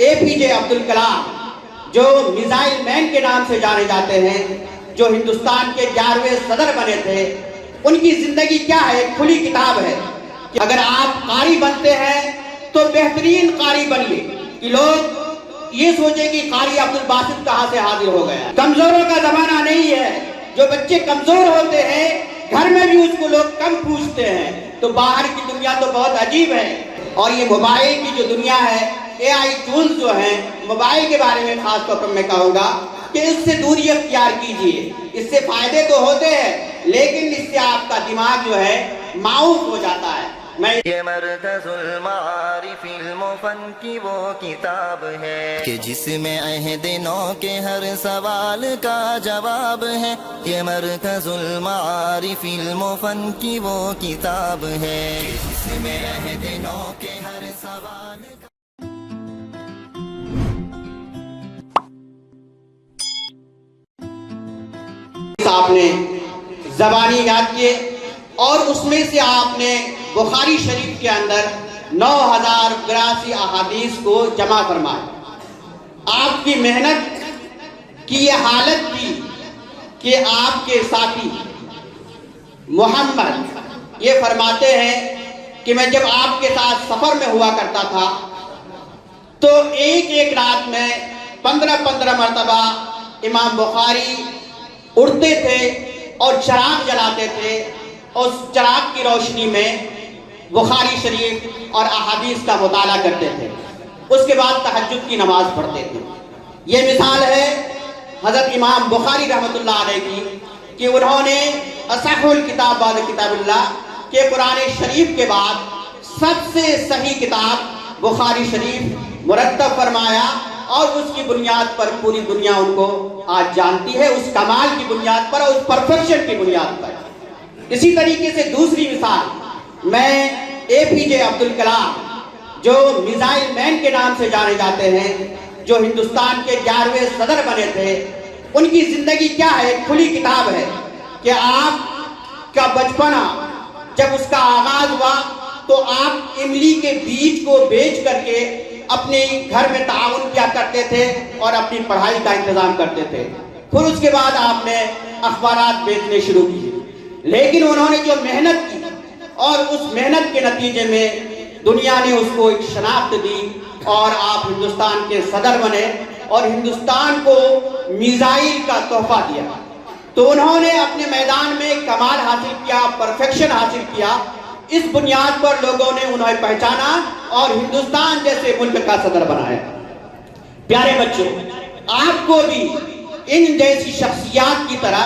APJ Abdul Kalam جو missile man کے نام سے جانے جاتے ہیں، جو ہندوستان کے 11ویں صدر بنے تھے، ان کی زندگی کیا ہے؟ ایک کھلی کتاب ہے کہ اگر آپ قاری بنتے ہیں تو بہترین قاری بنیے، کہ لوگ یہ سوچیں کہ قاری عبد الباسط کہاں سے حاضر ہو گیا۔ کمزوروں کا زمانہ نہیں ہے، جو بچے کمزور ہوتے ہیں گھر میں بھی اس کو لوگ کم پوچھتے ہیں، تو باہر کی دنیا تو بہت عجیب ہے۔ اور یہ موبائل کی جو دنیا ہے، AI ٹولز جو ہیں، موبائل کے بارے میں خاص طور پر میں کہوں گا کہ اس سے دوری اختیار کیجئے۔ اس سے فائدے تو ہوتے ہیں لیکن اس سے آپ کا دماغ جو ہے ماؤس ہو جاتا ہے۔ یہ مرکز المعارف المفن کی وہ کتاب ہے کہ جس میں عہد نو کے ہر سوال کا جواب ہے۔ یہ مرکز المعارف المفن کی وہ کتاب ہے کہ جس میں عہد نو کے ہر سوال کا آپ نے زبانی یاد کیے اور اس میں سے آپ نے بخاری شریف کے اندر 9082 احادیث کو جمع فرمایا۔ آپ کی محنت کی یہ حالت تھی کہ آپ کے ساتھی محمد یہ فرماتے ہیں کہ میں جب آپ کے ساتھ سفر میں ہوا کرتا تھا تو ایک ایک رات میں 15 مرتبہ امام بخاری اڑتے تھے اور چراغ جلاتے تھے، اور اس چراغ کی روشنی میں بخاری شریف اور احادیث کا مطالعہ کرتے تھے۔ اس کے بعد تہجد کی نماز پڑھتے تھے۔ یہ مثال ہے حضرت امام بخاری رحمۃ اللہ علیہ کی کہ انہوں نے اصح الکتاب بعد کتاب اللہ کہ قرآن شریف کے بعد سب سے صحیح کتاب بخاری شریف مرتب فرمایا، اور اس کی بنیاد پر پوری دنیا ان کو آج جانتی ہے، اس کمال کی بنیاد پر اور اس پرفیکشن کی بنیاد پر۔ اسی طریقے سے دوسری مثال میں APJ عبد الکلام جو میزائل مین کے نام سے جانے جاتے ہیں، جو ہندوستان کے 11ویں صدر بنے تھے، ان کی زندگی کیا ہے؟ ایک کھلی کتاب ہے کہ آپ کا بچپنا جب اس کا آغاز ہوا تو آپ املی کے بیج کو بیچ کر کے اپنے گھر میں تعاون کیا کرتے تھے اور اپنی پڑھائی کا انتظام کرتے تھے۔ پھر اس کے بعد آپ نے اخبارات بیچنے شروع کیے، لیکن انہوں نے جو محنت کی اور اس محنت کے نتیجے میں دنیا نے اس کو ایک شناخت دی اور آپ ہندوستان کے صدر بنے اور ہندوستان کو میزائل کا تحفہ دیا۔ تو انہوں نے اپنے میدان میں کمال حاصل کیا، پرفیکشن حاصل کیا۔ اس بنیاد پر لوگوں نے انہیں پہچانا اور ہندوستان جیسے ملک کا صدر بنایا۔ پیارے بچوں، آپ کو بھی ان جیسی شخصیات کی طرح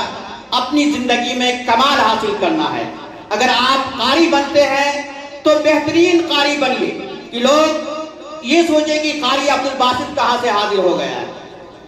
اپنی زندگی میں کمال حاصل کرنا ہے۔ اگر آپ قاری بنتے ہیں تو بہترین قاری بنیے، کہ لوگ یہ سوچیں کہ قاری عبد الباسط کہاں سے حاضر ہو گیا ہے۔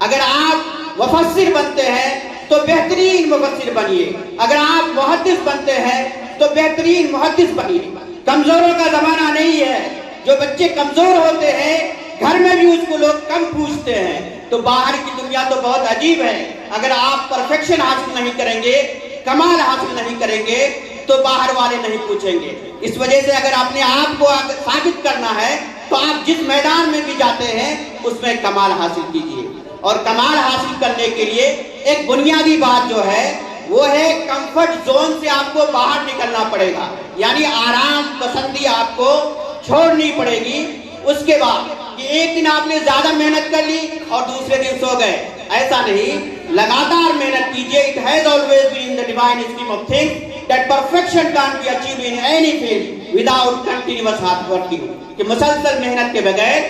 اگر آپ مفسر بنتے ہیں تو بہترین مفسر بنیے۔ اگر آپ محدث بنتے ہیں تو بہترین محدث بنیے۔ کمزوروں کا زمانہ نہیں ہے، جو بچے کمزور ہوتے ہیں گھر میں بھی اس کو لوگ کم پوچھتے ہیں، تو باہر کی دنیا تو بہت عجیب ہے۔ اگر آپ پرفیکشن حاصل نہیں کریں گے، کمال حاصل نہیں کریں گے تو باہر والے نہیں پوچھیں گے۔ اس وجہ سے اگر اپنے آپ کو ثابت کرنا ہے تو آپ جس میدان میں بھی جاتے ہیں اس میں کمال حاصل کیجیے۔ اور کمال حاصل کرنے کے لیے ایک بنیادی بات جو ہے وہ ہے کمفرٹ زون سے آپ کو باہر نکلنا پڑے گا، یعنی آرام پسندی آپ کو چھوڑنی پڑے گی۔ اس کے بعد کہ ایک دن آپ نے زیادہ محنت کر لی اور دوسرے دن سو گئے، ایسا نہیں، لگاتار محنت کیجئے۔ It has always been the divine scheme of things that perfection can't be achieved in any field without continuous hard working، کہ مسلسل محنت کے بغیر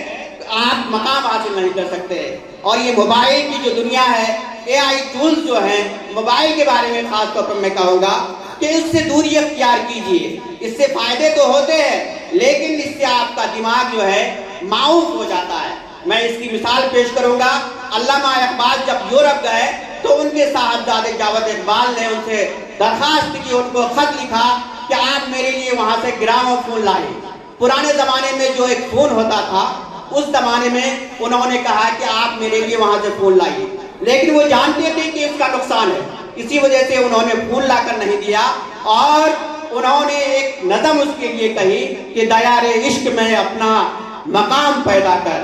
آپ مقام حاصل نہیں کر سکتے۔ اور یہ موبائل کی جو دنیا ہے، AI ٹولز جو ہیں، موبائل کے بارے میں خاص طور پر میں کہوں گا کہ اس سے دوری اختیار کیجئے۔ اس سے فائدے تو ہوتے ہیں لیکن اس سے آپ کا دماغ جو ہے ماؤس ہو جاتا ہے۔ میں اس کی مثال پیش کروں گا۔ علامہ اقبال جب یورپ گئے تو ان کے صاحبزادے جاوید اقبال نے ان سے درخواست کی، ان کو خط لکھا کہ آپ میرے لیے وہاں سے گرامو فون لائیں۔ پرانے زمانے میں جو ایک فون ہوتا تھا، اس زمانے میں انہوں نے کہا کہ آپ میرے لیے وہاں سے فون لائیے، لیکن وہ جانتے تھے کہ اس کا نقصان ہے، اسی وجہ سے انہوں نے فون لا کر نہیں دیا، اور انہوں نے ایک نظم اس کے لیے کہی کہ دیار عشق میں اپنا مقام پیدا کر،